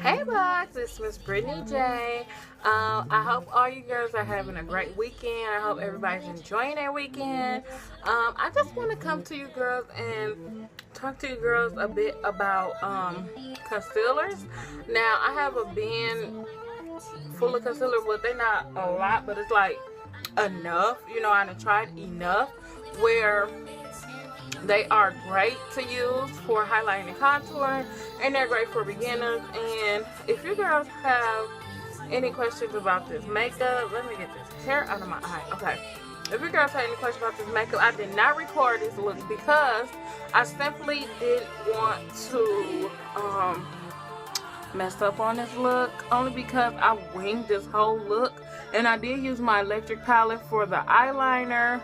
Hey bugs, it's Miss BrittneyJay. I hope all you girls are having a great weekend. I hope everybody's enjoying their weekend. I just want to come to you girls and talk to you girls a bit about concealers. Now, I have a bin full of concealer, but they're not a lot, but it's like enough. You know, I done tried enough where they are great to use for highlighting and contouring, and they're great for beginners. And if you girls have any questions about this makeup, let me get this hair out of my eye. Okay. If you girls have any questions about this makeup, I did not record this look because I simply didn't want to mess up on this look, only because I winged this whole look. And I did use my electric palette for the eyeliner,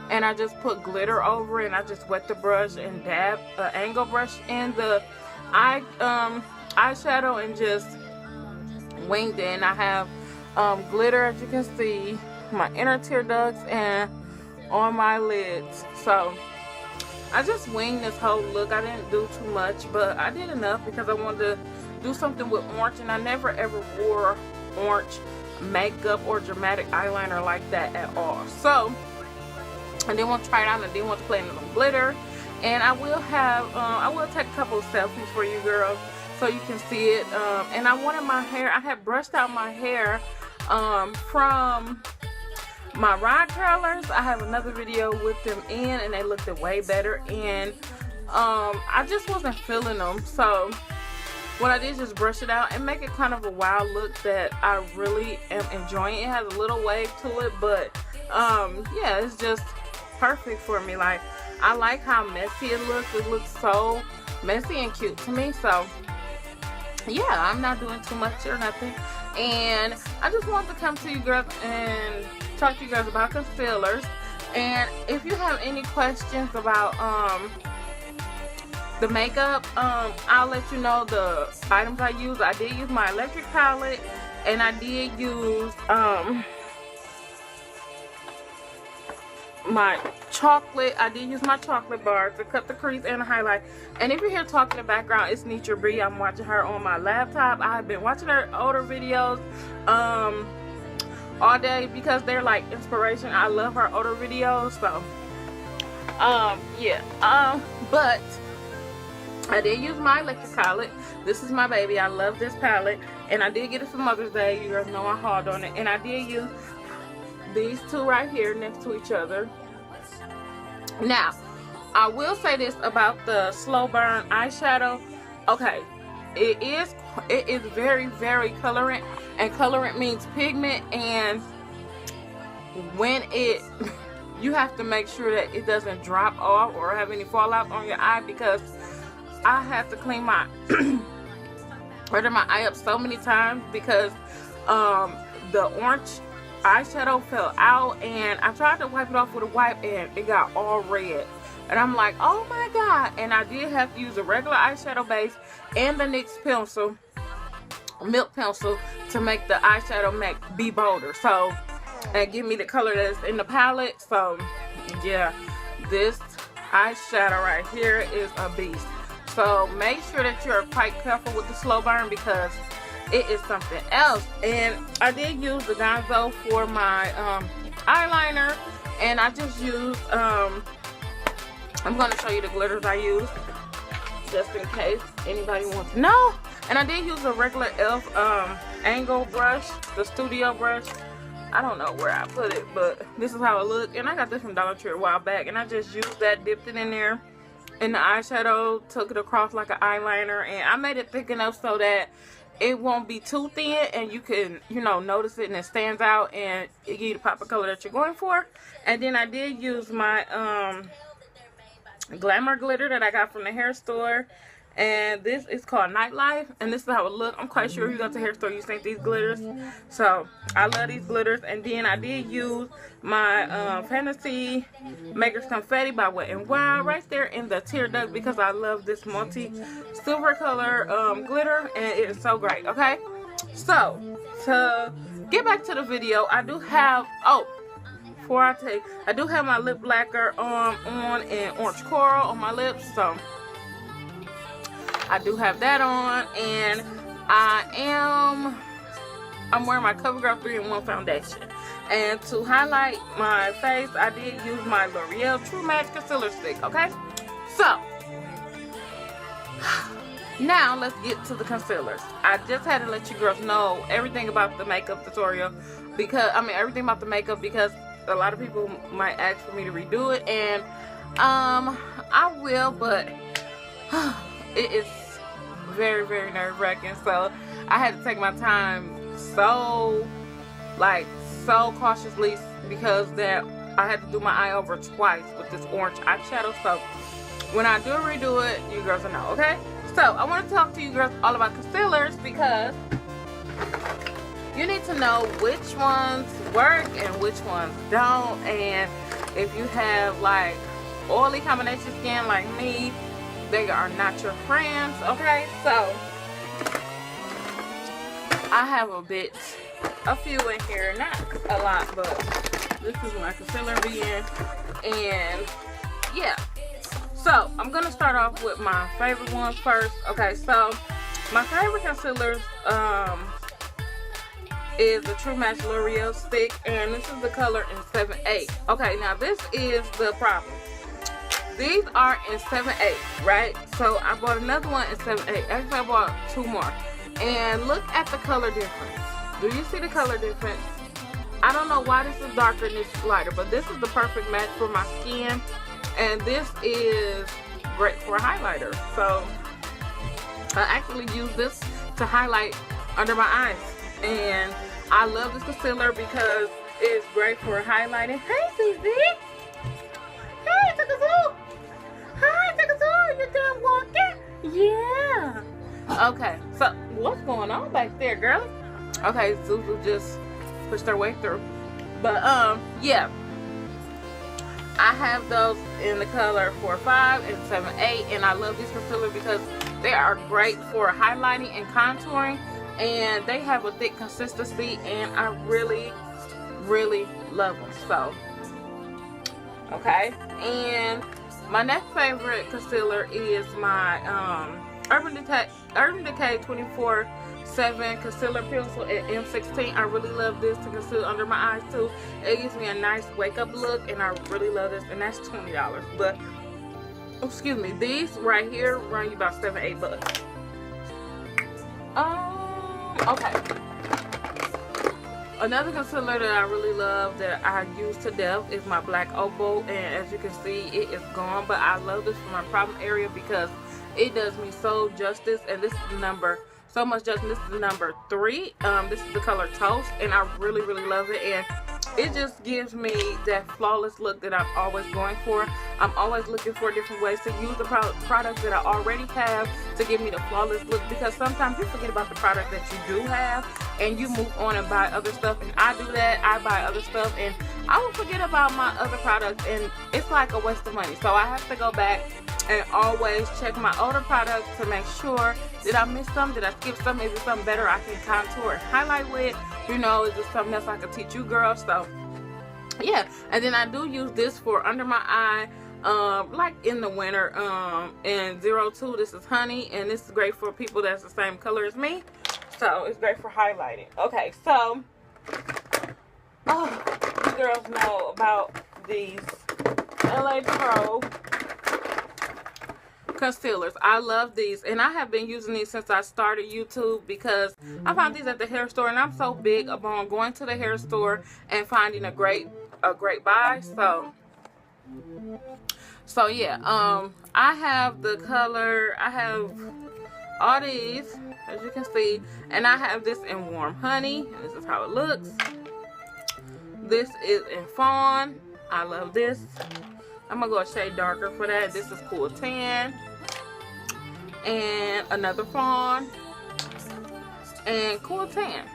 and I just put glitter over it, and I just wet the brush and dab an angle brush in the eyeshadow and just winged it. And I have glitter, as you can see, my inner tear ducts and on my lids. So I just winged this whole look. I didn't do too much, but I did enough because I wanted to do something with orange, and I never ever wore orange makeup or dramatic eyeliner like that at all. So I didn't want to try it out, and I didn't want to play in the glitter. And I will have I will take a couple of selfies for you girls so you can see it. And I wanted my hair, I had brushed out my hair from my rod curlers. I have another video with them in, and they looked way better, and I just wasn't feeling them. So what I did is just brush it out and make it kind of a wild look that I really am enjoying. It has a little wave to it, but yeah, it's just perfect for me. Like, I like how messy it looks. It looks so messy and cute to me. So yeah, I'm not doing too much or nothing, and I just wanted to come to you girls and talk to you guys about concealers. And if you have any questions about the makeup, I'll let you know the items I use. I did use my electric palette, and I did use my chocolate. I did use my chocolate bar to cut the crease and the highlight. And if you hear talking in the background, it's Nitra Bree. I'm watching her on my laptop. I've been watching her older videos all day because they're like inspiration. I love her older videos. So yeah, but I did use my electric palette. This is my baby. I love this palette, and I did get it for Mother's Day. You guys know I hauled on it. And I did use these two right here next to each other. Now, I will say this about the slow burn eyeshadow. Okay, it is very, very colorant, and colorant means pigment, and when it you have to make sure that it doesn't drop off or have any fallout on your eye, because I have to clean my my eye up so many times because the orange eyeshadow fell out, and I tried to wipe it off with a wipe, and it got all red, and I'm like, oh my god. And I did have to use a regular eyeshadow base and the NYX pencil, milk pencil, to make the eyeshadow be bolder, so, and give me the color that's in the palette. So yeah, this eyeshadow right here is a beast. So make sure that you're quite careful with the slow burn because it is something else. And I did use the Gonzo for my eyeliner, and I just used I'm going to show you the glitters I used just in case anybody wants to know. And I did use a regular e.l.f. angle brush, the studio brush. I don't know where I put it, but this is how it looked, and I got this from Dollar Tree a while back, and I just used that, dipped it in there in the eyeshadow, took it across like an eyeliner, and I made it thick enough so that it won't be too thin, and you can, you know, notice it and it stands out, and it gives you the pop of color that you're going for. And then I did use my glamour glitter that I got from the hair store, and this is called Nightlife, and this is how it looks. I'm quite sure if you go to the hair store, you seen these glitters. So I love these glitters. And then I did use my Fantasy Makers Confetti by Wet n Wild right there in the tear duct because I love this multi silver color glitter, and it is so great. Okay, so to get back to the video, I do have I do have my lip lacquer on and orange coral on my lips, so I do have that on. And I'm wearing my CoverGirl 3-in-1 foundation. And to highlight my face, I did use my L'Oreal True Match Concealer Stick, okay? So, now let's get to the concealers. I just had to let you girls know everything about the makeup tutorial because, everything about the makeup because a lot of people might ask for me to redo it, and I will, but it is very, very nerve-wracking, so I had to take my time so cautiously because that I had to do my eye over twice with this orange eyeshadow. So when I do redo it, you girls will know, okay? So I want to talk to you girls all about concealers because you need to know which ones work and which ones don't, and if you have like oily combination skin like me, they are not your friends, okay? So I have a few in here, not a lot, but this is my concealer being, and yeah. So I'm gonna start off with my favorite ones first. Okay, so my favorite concealers is the True Match L'Oreal stick, and this is the color in 7-8. Okay, now this is the problem. These are in 7-8, right? So I bought another one in 7-8. Actually, I bought two more. And look at the color difference. Do you see the color difference? I don't know why this is darker and this is lighter, but this is the perfect match for my skin. And this is great for a highlighter. So I actually use this to highlight under my eyes. And I love this concealer because it's great for highlighting. Hey, CZ. Hey, Takazoo. Hi, Takazoo. You done walking? Yeah. Okay, so what's going on back there, girl? Okay, Zuzu just pushed her way through. But, yeah. I have those in the color 4-5 and 7-8, and I love these concealers because they are great for highlighting and contouring, and they have a thick consistency, and I really, really love them. So, okay. And my next favorite concealer is my, Urban Decay 24/7 Concealer Pencil at M16. I really love this to conceal under my eyes too. It gives me a nice wake up look, and I really love this, and that's $20. But, excuse me, these right here run you about $7-8 bucks. Okay. Another concealer that I really love that I use to death is my black Opal, and as you can see, it is gone, but I love this for my problem area because it does me so justice, and this is the number, so much justice. This is the number 3. This is the color Toast, and I really, really love it, and it just gives me that flawless look that I'm always going for. I'm always looking for different ways to use the products that I already have to give me the flawless look, because sometimes you forget about the product that you do have and you move on and buy other stuff, and I do that. I buy other stuff and I will forget about my other products, and it's like a waste of money. So I have to go back and always check my older products to make sure, did I miss some, did I skip some, is it something better I can contour and highlight with, you know, is it something else I can teach you girls? So yeah. And then I do use this for under my eye, like in the winter, in 02. This is Honey, and this is great for people that's the same color as me, so it's great for highlighting. Okay, so you girls know about these L.A.Girl concealers. I love these, and I have been using these since I started YouTube because I found these at the hair store, and I'm so big upon going to the hair store and finding a great buy. So yeah, I have the color, I have all these, as you can see, and I have this in Warm Honey, and this is how it looks. This is in Fawn. I love this. I'm gonna go a shade darker for that. This is Cool Tan, and another Fawn, and Cool Tan.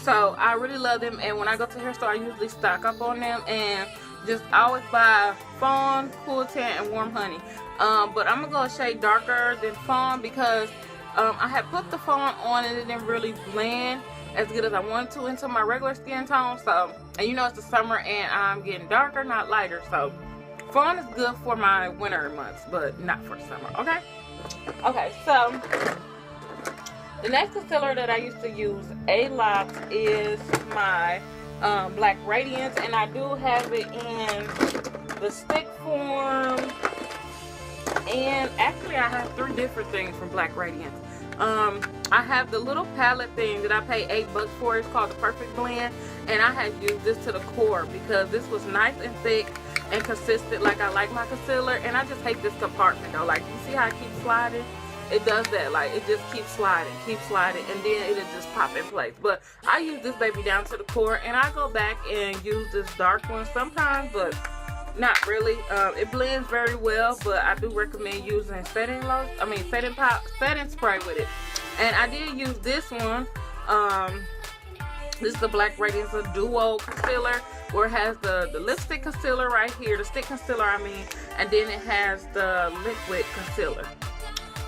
So I really love them, and when I go to the hair store, I usually stock up on them, and just always buy Fawn, Cool Tan, and Warm Honey. But I'm gonna go a shade darker than Fawn because I had put the Fawn on and it didn't really blend as good as I wanted to into my regular skin tone. So, and you know it's the summer and I'm getting darker, not lighter. So Fawn is good for my winter months, but not for summer. Okay. Okay. So The next concealer that I used to use a lot is my Black Radiance, and I do have it in the stick form, and actually I have 3 different things from Black Radiance. I have the little palette thing that I paid $8 for. It's called the Perfect Blend, and I had used this to the core because this was nice and thick and consistent like I like my concealer. And I just hate this compartment though. Like, you see how it keeps sliding? It does that. Like, it just keeps sliding, and then it'll just pop in place. But I use this baby down to the core, and I go back and use this dark one sometimes, but not really. It blends very well, but I do recommend using setting spray with it. And I did use this one. This is the Black Radiance Duo Concealer, where it has the lipstick concealer right here, the stick concealer I mean, and then it has the liquid concealer.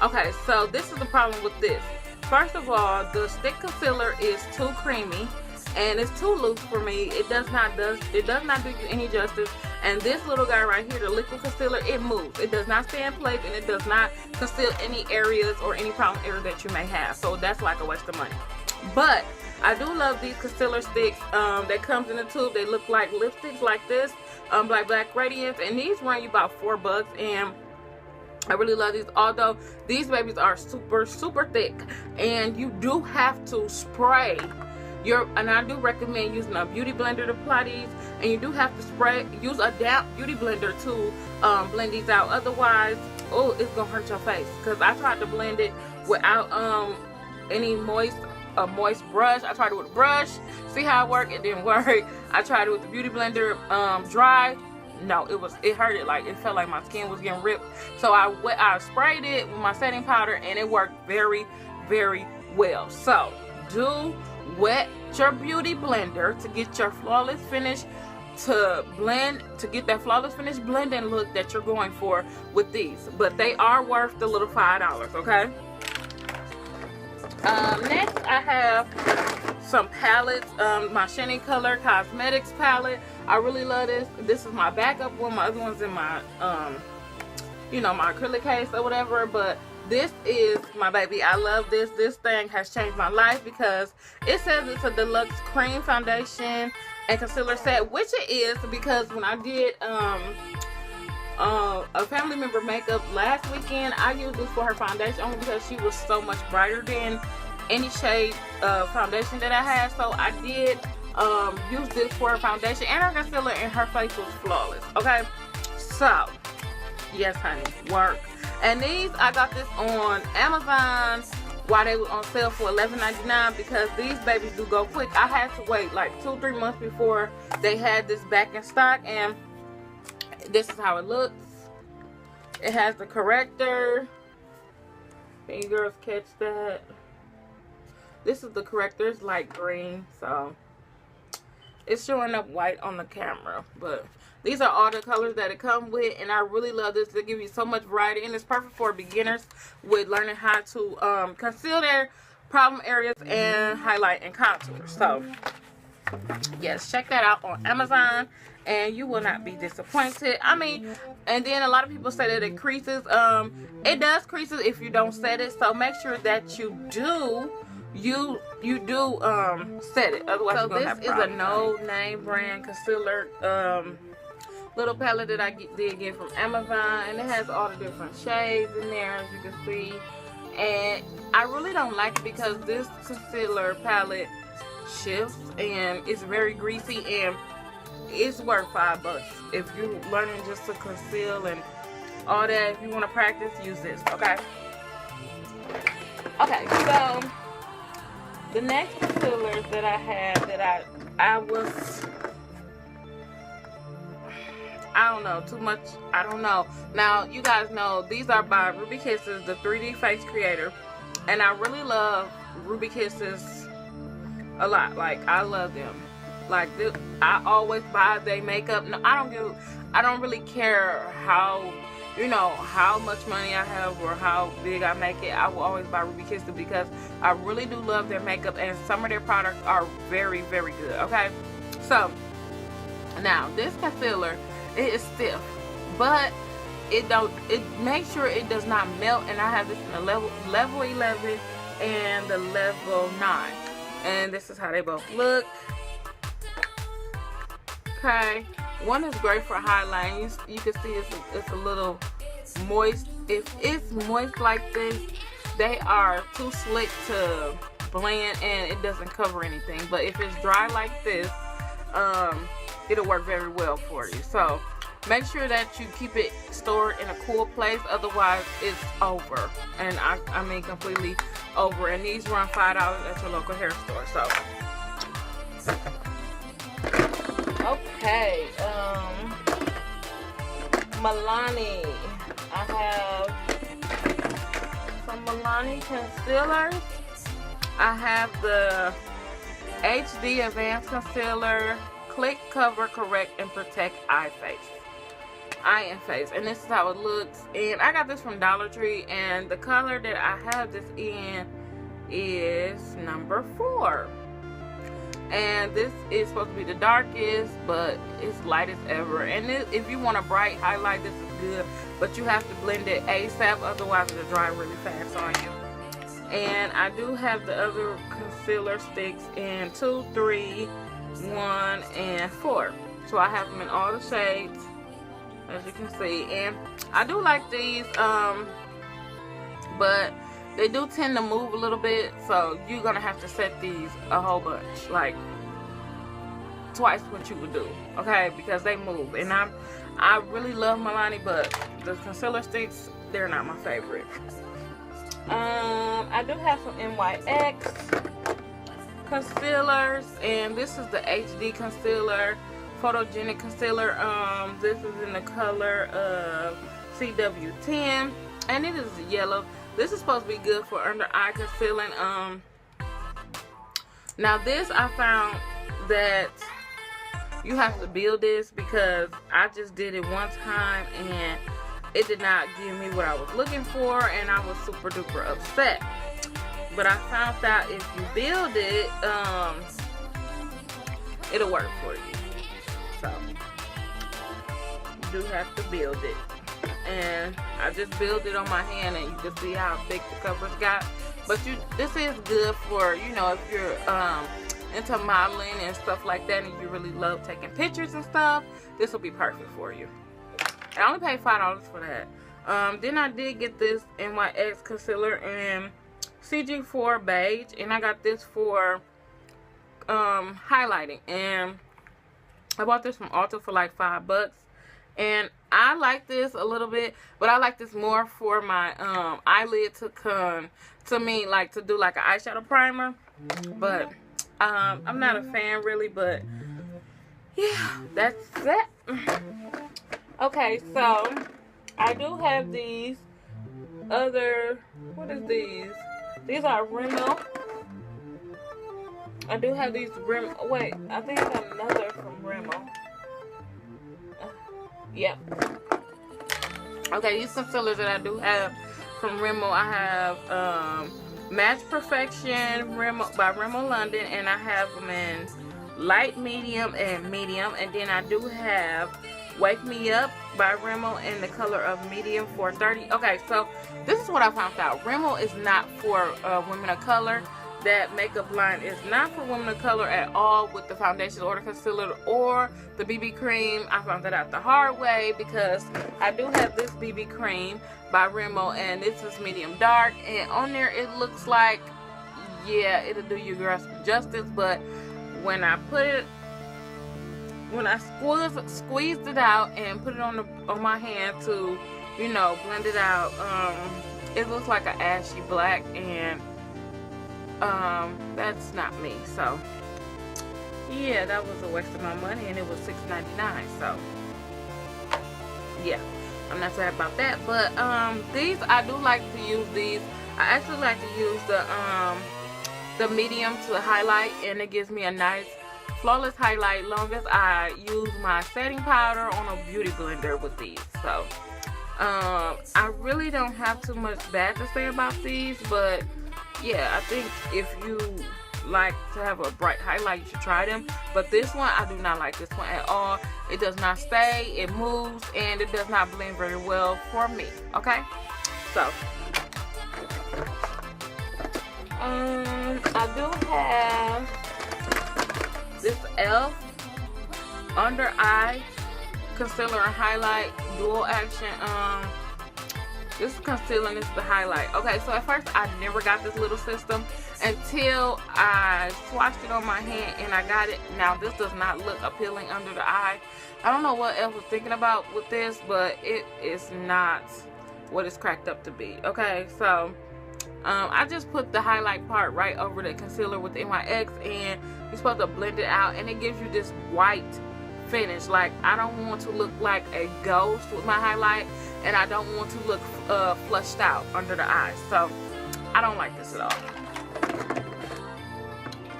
Okay, so this is the problem with this. First of all, the stick concealer is too creamy and it's too loose for me. It does not do you any justice. And this little guy right here, the liquid concealer, it moves. It does not stay in place, and it does not conceal any areas or any problem areas that you may have. So that's like a waste of money. But I do love these concealer sticks that comes in a tube. They look like lipsticks like this, like Black Radiance, and these run you about $4, and I really love these. Although these babies are super thick, and you do have to spray and I do recommend using a beauty blender to apply these, and you do have to use a damp beauty blender to blend these out. Otherwise, oh, it's gonna hurt your face. Because I tried to blend it without any moist brush. I tried it with a brush, see how it worked. It didn't work. I tried it with the beauty blender dry. No, it hurt. It felt like my skin was getting ripped. So I sprayed it with my setting powder, and it worked very well. So do wet your beauty blender to get your flawless finish, to get that flawless finish blending look that you're going for with these. But they are worth the little $5, okay? Next I have some palettes. My Shany Color Cosmetics palette. I really love this. This is my backup one. My other one's in my my acrylic case or whatever, but this is my baby. I love this. This thing has changed my life because it says it's a deluxe cream foundation and concealer set, which it is, because when I did a family member makeup last weekend, I used this for her foundation only because she was so much brighter than any shade foundation that I had. So I did use this for her foundation and her concealer, and her face was flawless. Okay, so yes honey, work. And these, I got this on Amazon while they were on sale for $11.99 because these babies do go quick. I had to wait like 2-3 months before they had this back in stock, and this is how it looks. It has the corrector. Can you girls catch that? This is the corrector. It's light green, so it's showing up white on the camera, but these are all the colors that it comes with, and I really love this. They give you so much variety, and it's perfect for beginners with learning how to conceal their problem areas and highlight and contour. So yes, check that out on Amazon and you will not be disappointed. I mean, and then a lot of people say that it creases. It does creases if you don't set it, so make sure that you do set it, otherwise you're gonna have problems. This is a no name brand concealer little palette that I did get from Amazon, and it has all the different shades in there, as you can see. And I really don't like it because this concealer palette shifts and it's very greasy, and it's worth $5 if you're learning just to conceal and all that. If you want to practice, use this. Okay, so the next concealers that I have that I don't know too much. I don't know. Now, you guys know these are by Ruby Kisses, the 3D Face Creator. And I really love Ruby Kisses a lot. Like, I love them. Like, I always buy their makeup. No, I don't really care how, how much money I have or how big I make it. I will always buy Ruby Kisses because I really do love their makeup, and some of their products are very good. Okay, so now this concealer, it is stiff, but it makes sure it does not melt, and I have this in a level 11 and the level 9. And this is how they both look. Okay, one is great for highlighting. You can see it's a little moist. If it's moist like this, they are too slick to blend and it doesn't cover anything. But if it's dry like this, it'll work very well for you. So make sure that you keep it stored in a cool place, otherwise it's over. And I mean completely over. And these run $5 at your local hair store. So okay, Milani. I have some Milani concealers. I have the HD Advanced Concealer, Click, Cover, Correct, and Protect Eye and Face. And this is how it looks. And I got this from Dollar Tree. And the color that I have this in is number 4. And this is supposed to be the darkest, but it's light as ever. And if you want a bright highlight, this is good. But you have to blend it ASAP, otherwise it'll dry really fast on you. And I do have the other concealer sticks in 2, 3, 1, and 4. So I have them in all the shades, as you can see. And I do like these, but they do tend to move a little bit, so you're gonna have to set these a whole bunch, like twice what you would do, okay? Because they move. And I really love Milani, but the concealer sticks, they're not my favorite. I do have some NYX concealers, and this is the HD concealer, photogenic concealer. This is in the color of CW10, and it is yellow. This is supposed to be good for under eye concealing. Now this, I found that you have to build this, because I just did it one time and it did not give me what I was looking for, and I was super duper upset. But I found out if you build it, it'll work for you. So you do have to build it. And I just built it on my hand, and you can see how thick the coverage got. But this is good for, you know, if you're into modeling and stuff like that, and you really love taking pictures and stuff, this will be perfect for you. I only paid $5 for that. Then I did get this NYX concealer in CG4 beige, and I got this for highlighting. And I bought this from Ulta for like $5. And I like this a little bit, but I like this more for my eyelid to me, like to do like an eyeshadow primer. But I'm not a fan really, but yeah, that's it. Okay, so I do have these other, what is these? These are Rimmel. I do have these Rimmel. Wait, I think I got another from Rimmel. Yep. Okay, these concealers that I do have from Rimmel, I have Match Perfection by Rimmel London, and I have them in light, medium, and medium. And then I do have Wake Me Up by Rimmel in the color of medium 430. Okay, so this is what I found out. Rimmel is not for women of color. That makeup line is not for women of color at all, with the foundation or the concealer or the BB cream. I found that out the hard way, because I do have this BB cream by Rimmel, and this is medium dark, and on there it looks like, yeah, it'll do your girl some justice. But when I put it, when I squeezed it out and put it on my hand to, you know, blend it out, it looks like an ashy black, and that's not me. So yeah, that was a waste of my money, and it was $6.99. So yeah, I'm not sad about that. But these, I do like to use these. I actually like to use the medium to highlight, and it gives me a nice flawless highlight, long as I use my setting powder on a beauty blender with these. So I really don't have too much bad to say about these, but yeah, I think if you like to have a bright highlight, you should try them. But this one, I do not like this one at all. It does not stay, it moves, and it does not blend very well for me. Okay, so I do have this L under eye concealer and highlight dual action. This is concealer and this is the highlight. Okay, so at first I never got this little system until I swatched it on my hand and I got it. Now this does not look appealing under the eye. I don't know what else was thinking about with this, but it is not what it's cracked up to be. Okay, so I just put the highlight part right over the concealer with the NYX, and you're supposed to blend it out, and it gives you this white finish. Like, I don't want to look like a ghost with my highlight, and I don't want to look flushed out under the eyes, so I don't like this at all.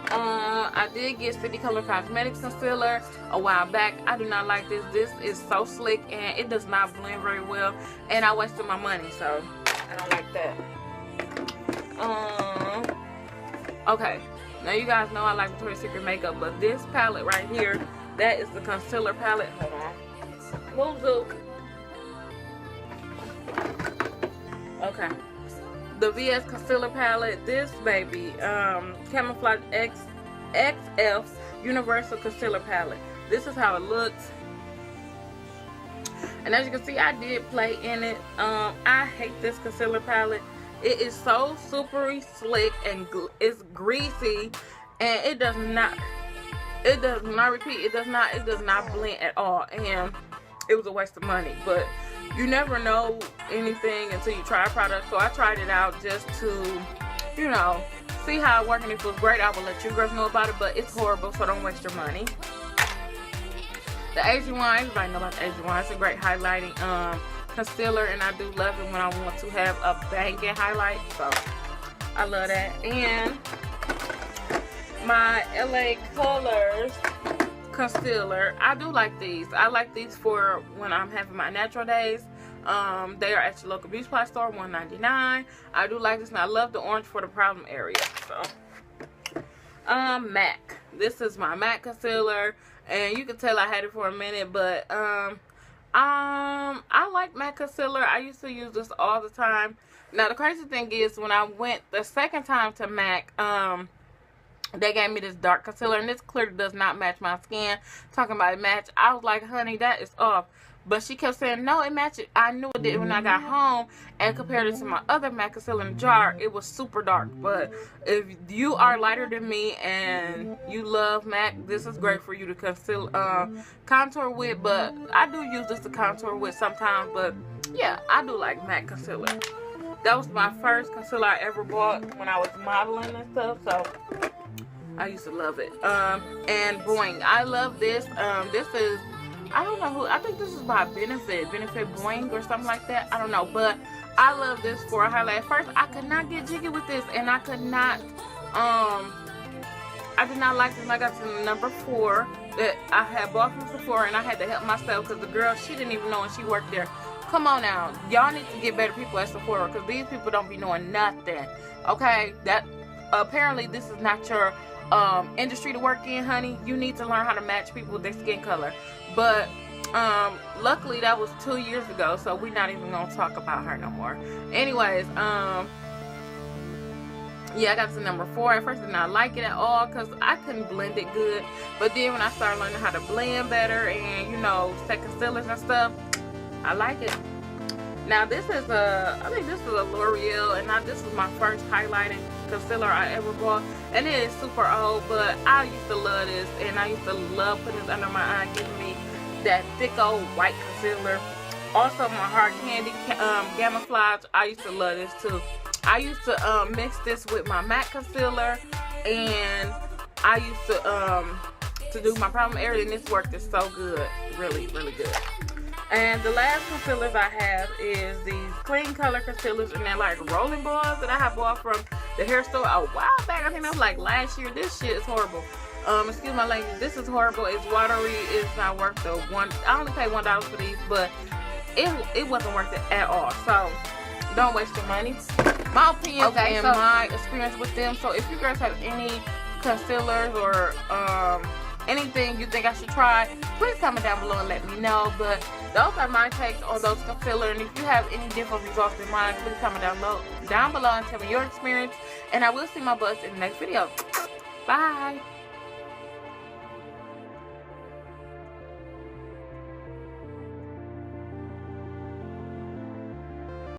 I did get City Color Cosmetics concealer a while back. I do not like this. This is so slick and it does not blend very well, and I wasted my money, so I don't like that. Okay, now you guys know I like Victoria's Secret makeup, but this palette right here, that is the concealer palette. Hold on. Move, Zook. Okay. The VS concealer palette, this baby, Camouflage XF Universal Concealer Palette. This is how it looks. And as you can see, I did play in it. I hate this concealer palette. It is so supery slick and it's greasy, and it does not blend at all, and it was a waste of money. But you never know anything until you try a product, so I tried it out just to, you know, see how it worked, and if it was great, I will let you girls know about it, but it's horrible, so don't waste your money. The Asian one, everybody know about the Asian one. It's a great highlighting concealer, and I do love it when I want to have a banging highlight, so I love that. And my LA Colors concealer, I do like these. I like these for when I'm having my natural days. They are at your local beauty supply store, $1.99. I do like this, and I love the orange for the problem area. So MAC, this is my MAC concealer, and you can tell I had it for a minute, but I like MAC concealer. I used to use this all the time. Now the crazy thing is, when I went the second time to MAC, they gave me this dark concealer, and this clearly does not match my skin. Talking about it match, I was like, honey, that is off. But she kept saying, no, it matches. I knew it did when I got home, and compared it to my other MAC concealer in the jar, it was super dark. But if you are lighter than me and you love MAC, this is great for you to contour with. But I do use this to contour with sometimes. But yeah, I do like MAC concealer. That was my first concealer I ever bought when I was modeling and stuff, so I used to love it. And Boing, I love this. This is, I don't know who, I think this is by Benefit Boing or something like that. I don't know, but I love this for a highlight. At first, I could not get jiggy with this, and I could not, I did not like this when I got to number 4 that I had bought from Sephora, and I had to help myself because the girl, she didn't even know when she worked there. Come on now, y'all need to get better people at Sephora, because these people don't be knowing nothing. Okay, that apparently this is not your industry to work in, honey. You need to learn how to match people with their skin color. But luckily that was 2 years ago, so we're not even gonna talk about her no more. Anyways, yeah, I got to number 4. At first I did not like it at all because I couldn't blend it good, but then when I started learning how to blend better and, you know, set concealers and stuff, I like it. Now this is I think this is a L'Oreal, and this is my first highlighting concealer I ever bought, and it is super old, but I used to love this, and I used to love putting this under my eye, giving me that thick old white concealer. Also my Hard Candy Camouflage, I used to love this too. I used to mix this with my MAC concealer, and I used to do my problem area, and this worked is so good, really, really good. And the last concealers I have is these Clean Color concealers, and they're like rolling balls that I have bought from the hair store a while back. I think that was like last year. This shit is horrible. Excuse my language. This is horrible. It's watery. It's not worth the one. I only paid $1 for these, but it wasn't worth it at all. So don't waste your money. My opinion and my experience with them. So if you guys have any concealers or anything you think I should try, please comment down below and let me know. But those are my takes on those concealer, and if you have any different results than mine, please comment down below and tell me your experience. And I will see my butts in the next video. Bye.